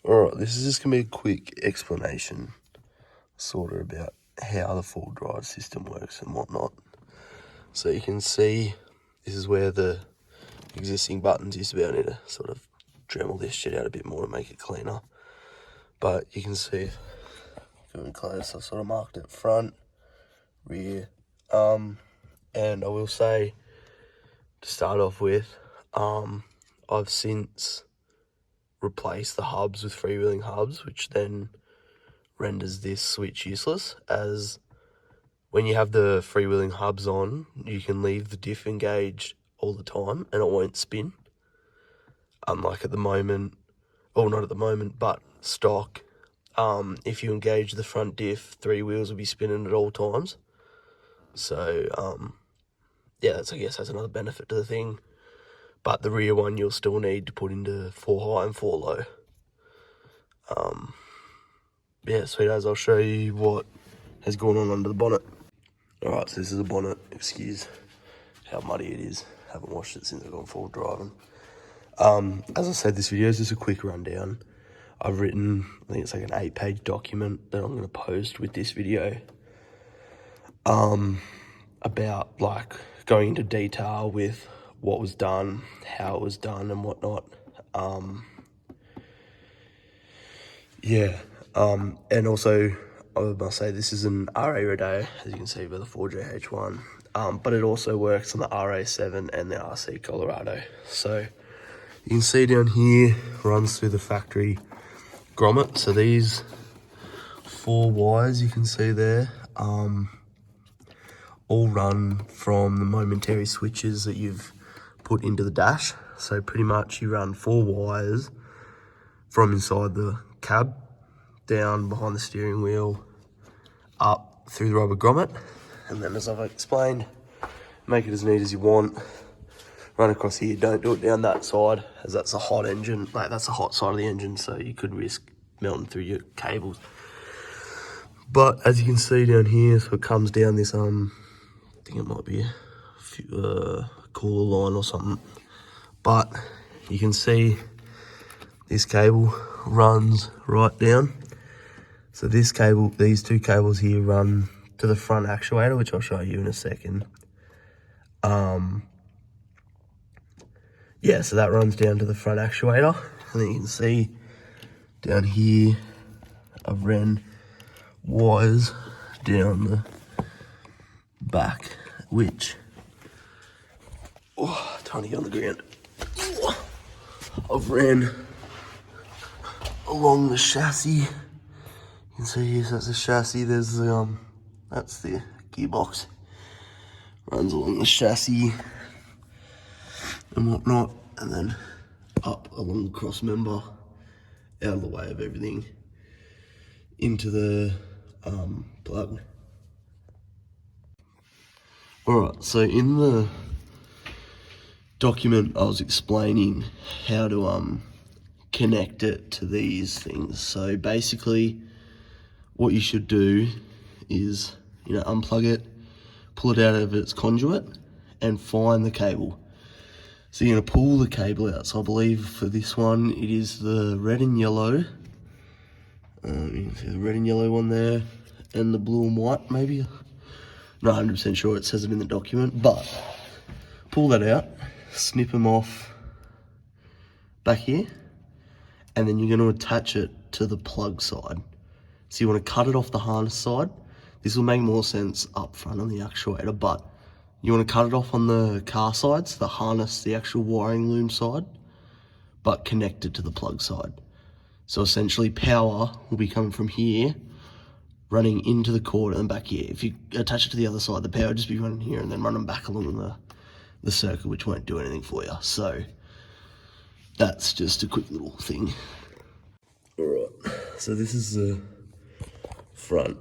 Alright, this is just going to be a quick explanation sort of about how the full drive system works and whatnot. So you can see this is where the existing buttons used to be. I need to sort of Dremel this shit out a bit more to make it cleaner. But you can see, going close, I sort of marked it front, rear, and I will say, to start off with, I've since replaced the hubs with freewheeling hubs, which then renders this switch useless, as when you have the freewheeling hubs on, you can leave the diff engaged all the time and it won't spin. Unlike at the moment, or not at the moment, but stock, if you engage the front diff, 3 wheels will be spinning at all times. So, yeah, I guess that's another benefit to the thing. But the rear one you'll still need to put into 4 high and 4 low. Yeah, sweet as, I'll show you what has gone on under the bonnet. Alright, so this is the bonnet. Excuse how muddy it is. Haven't washed it since I've gone full driving. As I said, this video is just a quick rundown. I've written, I think it's like an 8-page document that I'm going to post with this video. About like going into detail with what was done, how it was done and whatnot. And also, I must say this is an Ra Rodeo, as you can see by the 4JH1. But it also works on the Ra7 and the RC Colorado. So you can see down here, runs through the factory grommet. So these 4 wires you can see there, all run from the momentary switches that you've put into the dash. So pretty much you run 4 wires from inside the cab, down behind the steering wheel, up through the rubber grommet, and then, as I've explained, make it as neat as you want. Run across here, don't do it down that side, as that's a hot engine, like that's the hot side of the engine, so you could risk melting through your cables. But as you can see down here, so it comes down this, I think it might be a cooler line or something, but you can see this cable runs right down. So this cable, these 2 cables here run to the front actuator, which I'll show you in a second. Yeah, so that runs down to the front actuator. And then you can see down here, I've ran wires down the back, which, trying to get on the ground. I've ran along the chassis. You can see here, so that's the chassis. There's the that's the gearbox. Runs along the chassis and whatnot, and then up along the cross member, out of the way of everything, into the plug. Alright, so in the document I was explaining how to connect it to these things. So basically what you should do is, unplug it, pull it out of its conduit and find the cable. So you're going to pull the cable out. So I believe for this one it is the red and yellow. You can see the red and yellow one there, and the blue and white maybe. Not 100% sure, it says it in the document, but pull that out, snip them off back here, and then you're going to attach it to the plug side. So you want to cut it off the harness side. This will make more sense up front on the actuator, but you want to cut it off on the car sides, the harness, the actual wiring loom side, but connect it to the plug side. So essentially power will be coming from here, running into the cord and back here. If you attach it to the other side, the power will just be running here and then running back along the circuit, which won't do anything for you. So that's just a quick little thing. Alright, so this is the front.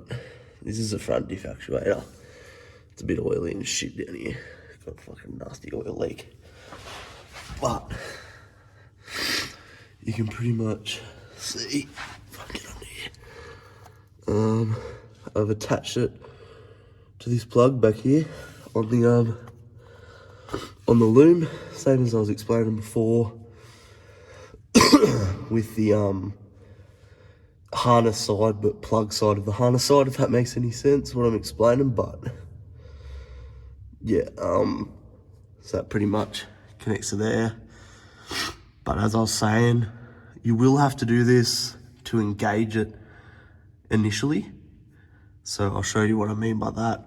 This is the front diff actuator. It's a bit oily and shit down here. Got a fucking nasty oil leak. But you can pretty much see, if I get under here, I've attached it to this plug back here on the loom, same as I was explaining before with the harness side, but plug side of the harness side, if that makes any sense, what I'm explaining. But yeah, so that pretty much connects to there. But as I was saying, you will have to do this to engage it initially. So I'll show you what I mean by that.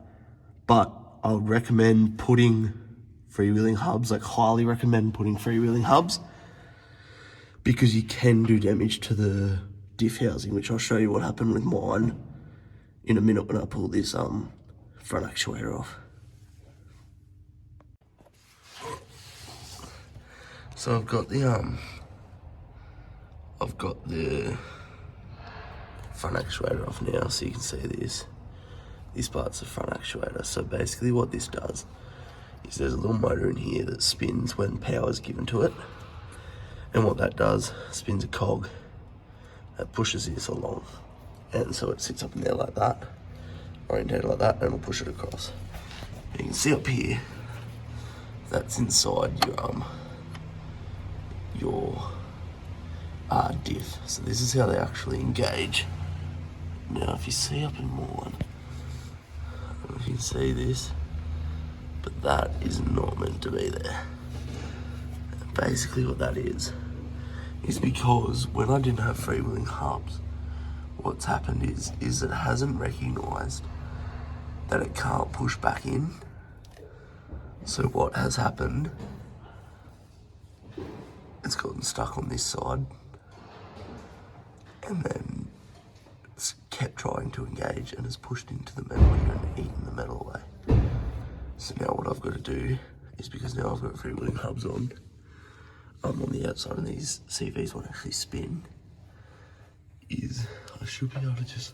But I would recommend putting freewheeling hubs, like highly recommend putting freewheeling hubs, because you can do damage to the diff housing, which I'll show you what happened with mine in a minute when I pull this front actuator off. So I've got the front actuator off now, so you can see this part's the front actuator. So basically what this does is there's a little motor in here that spins when power is given to it, and what that does, spins a cog that pushes this along, and so it sits up in there like that, orientated like that, and it'll push it across. You can see up here, that's inside your diff. So this is how they actually engage. Now if you see up in mine, I don't know if you can see this, but that is not meant to be there. And basically what that is because when I didn't have freewheeling hubs, what's happened is it hasn't recognised that it can't push back in. So what has happened, it's gotten stuck on this side, and then it's kept trying to engage and has pushed into the metal here and eaten the metal away. So now what I've got to do is, because now I've got freewheeling hubs on the outside and these CVs won't actually spin, is I should be able to just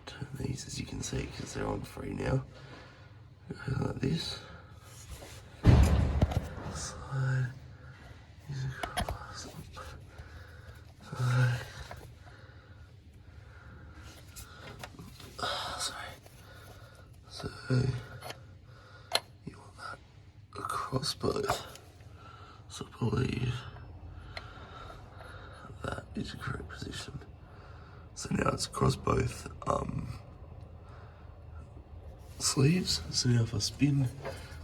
turn these, as you can see, because they're on free now, like this. Slide these across. Sorry. So you want that across both. So I believe that is the correct position. So now it's across both sleeves. So now if I spin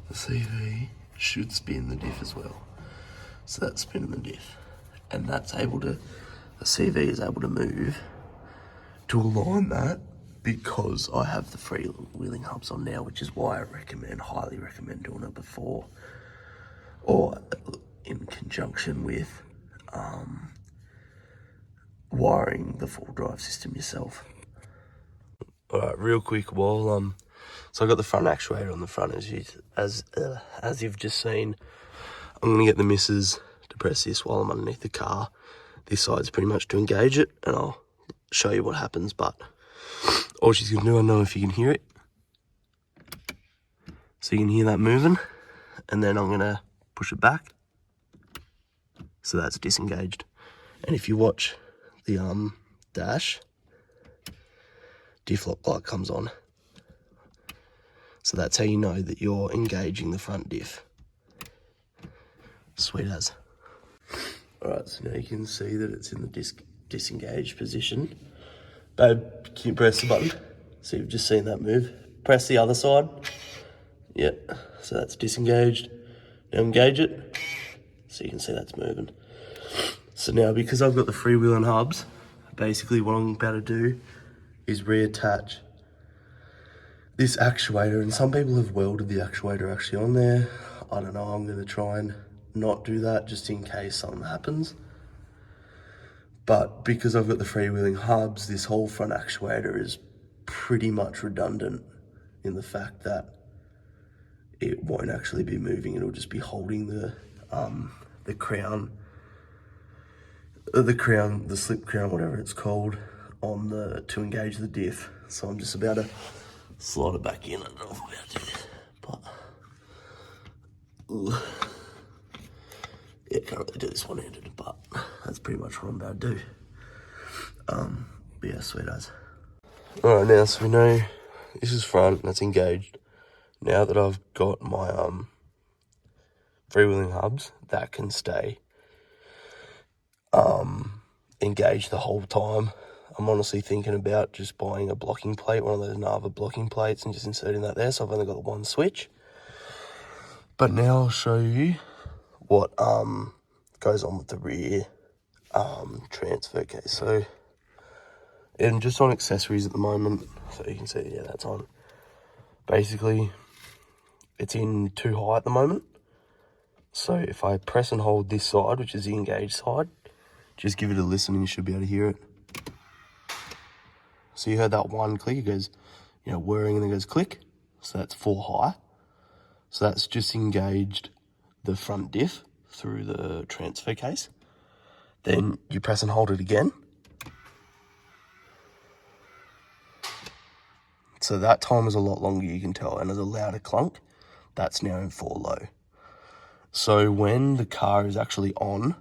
the CV, it should spin the diff as well. So that's spinning the diff, and that's able to, the CV is able to move to align that, because I have the freewheeling hubs on now, which is why I highly recommend doing it before or in conjunction with wiring the full drive system yourself. All right, real quick, while so I got the front actuator on the front, as you've just seen. I'm gonna get the missus to press this while I'm underneath the car. This side's pretty much to engage it, and I'll show you what happens. But all she's gonna do, I don't know if you can hear it. So you can hear that moving, and then I'm gonna push it back. So that's disengaged. And if you watch the dash, diff lock light comes on. So that's how you know that you're engaging the front diff. Sweet as. Alright, so now you can see that it's in the disengaged position. Babe, can you press the button? So you've just seen that move. Press the other side. Yep, so that's disengaged. Now engage it. So you can see that's moving. So now, because I've got the freewheeling hubs, basically what I'm about to do is reattach this actuator, and some people have welded the actuator actually on there. I don't know, I'm gonna try and not do that just in case something happens. But because I've got the freewheeling hubs, this whole front actuator is pretty much redundant in the fact that it won't actually be moving. It'll just be holding the crown, the slip crown, whatever it's called, on to engage the diff. So I'm just about to slide it back in. I don't know if I'm about to do this, but yeah, can't really do this one-handed, but that's pretty much what I'm about to do. But yeah, sweet as. Alright, now so we know this is front, that's engaged. Now that I've got my freewheeling hubs, that can stay engaged the whole time. I'm honestly thinking about just buying a blocking plate, one of those Nava blocking plates, and just inserting that there. So I've only got the one switch. But now I'll show you what goes on with the rear transfer case. So, and just on accessories at the moment, so you can see, yeah, that's on. Basically, it's in too high at the moment. So if I press and hold this side, which is the engaged side, just give it a listen and you should be able to hear it. So you heard that one click, it goes, you know, whirring, and then it goes click. So that's 4 high. So that's just engaged the front diff through the transfer case. Then you press and hold it again. So that time is a lot longer, you can tell, and there's a louder clunk. That's now in 4 low. So when the car is actually on,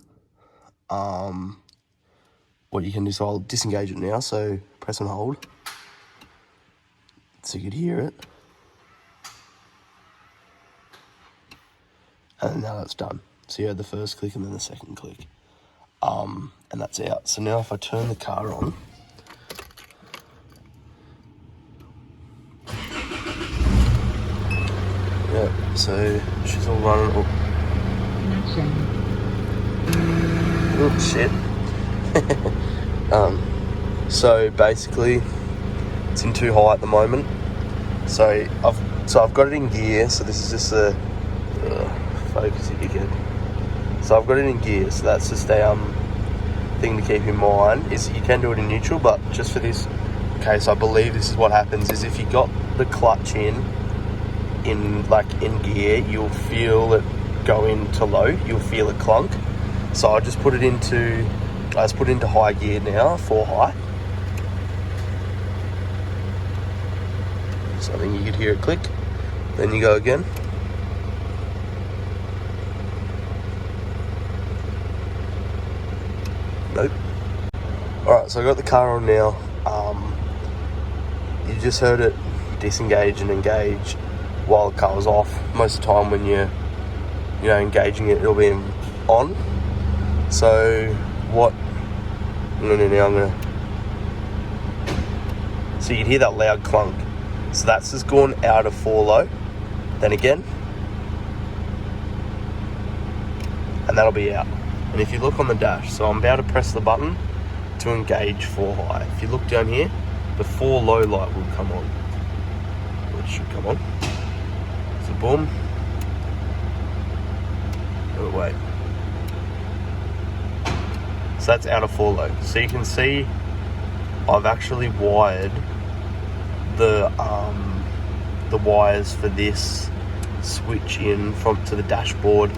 what you can do, so I'll disengage it now, so press and hold, so you could hear it. And now that's done. So you had the first click and then the second click. And that's out. So now if I turn the car on, yeah, so she's all running. Oh shit. So basically it's in too high at the moment. So I've got it in gear. So this is just a focus if you can. So I've got it in gear. So that's just a thing to keep in mind, is you can do it in neutral, but just for this case, I believe this is what happens, is if you got the clutch in gear, you'll feel it go into low, you'll feel it clunk. So I'll just put it into, high gear now, 4 high. So I think you could hear it click. Then you go again. Nope. Alright, so I got the car on now. You just heard it disengage and engage while the car was off. Most of the time when you're engaging it, it'll be on. So what I'm going to do now, so you can hear that loud clunk. So that's just gone out of 4 low. Then again. And that'll be out. And if you look on the dash, so I'm about to press the button to engage 4 high. If you look down here, the 4 low light will come on. It should come on. So boom. Oh wait. So that's out of 4 low. So you can see I've actually wired the wires for this switch in to the dashboard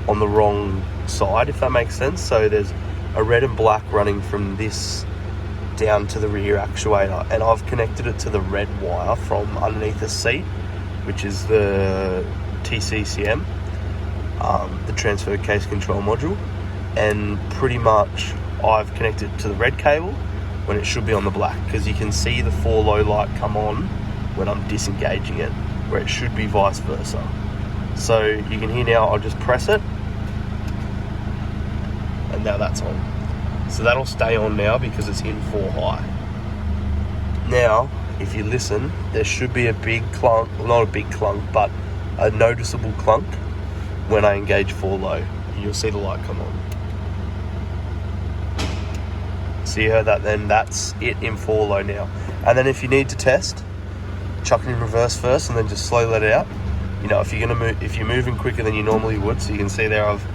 on the wrong side, if that makes sense. So there's a red and black running from this down to the rear actuator, and I've connected it to the red wire from underneath the seat, which is the TCCM, the transfer case control module, and pretty much I've connected it to the red cable when it should be on the black, because you can see the 4 low light come on when I'm disengaging it, where it should be vice versa. So you can hear now, I'll just press it, and now that's on. So that'll stay on now because it's in 4 high. Now, if you listen, there should be a big clunk, well, not a big clunk, but a noticeable clunk when I engage 4 low. You'll see the light come on. So you heard that then, that's it in 4 low now. And then if you need to test, chuck it in reverse first and then just slowly let it out. If you're moving quicker than you normally would, so you can see there I've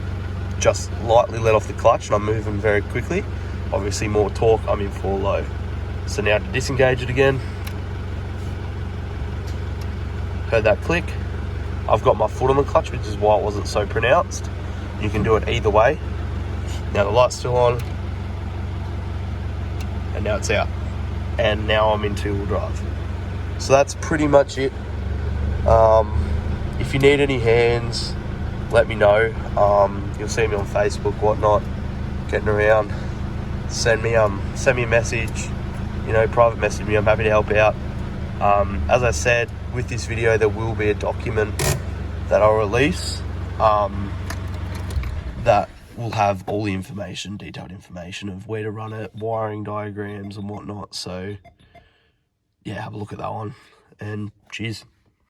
just lightly let off the clutch and I'm moving very quickly. Obviously more torque, I'm in 4 low. So now to disengage it again. Heard that click. I've got my foot on the clutch, which is why it wasn't so pronounced. You can do it either way. Now the light's still on. And now it's out. And now I'm in 2-wheel drive. So that's pretty much it. If you need any hands, let me know. You'll see me on Facebook, whatnot, getting around. Send me a message, private message me. I'm happy to help out. As I said, with this video, there will be a document that I'll release that will have all the information, detailed information of where to run it, wiring diagrams and whatnot. So yeah, have a look at that one, and cheers.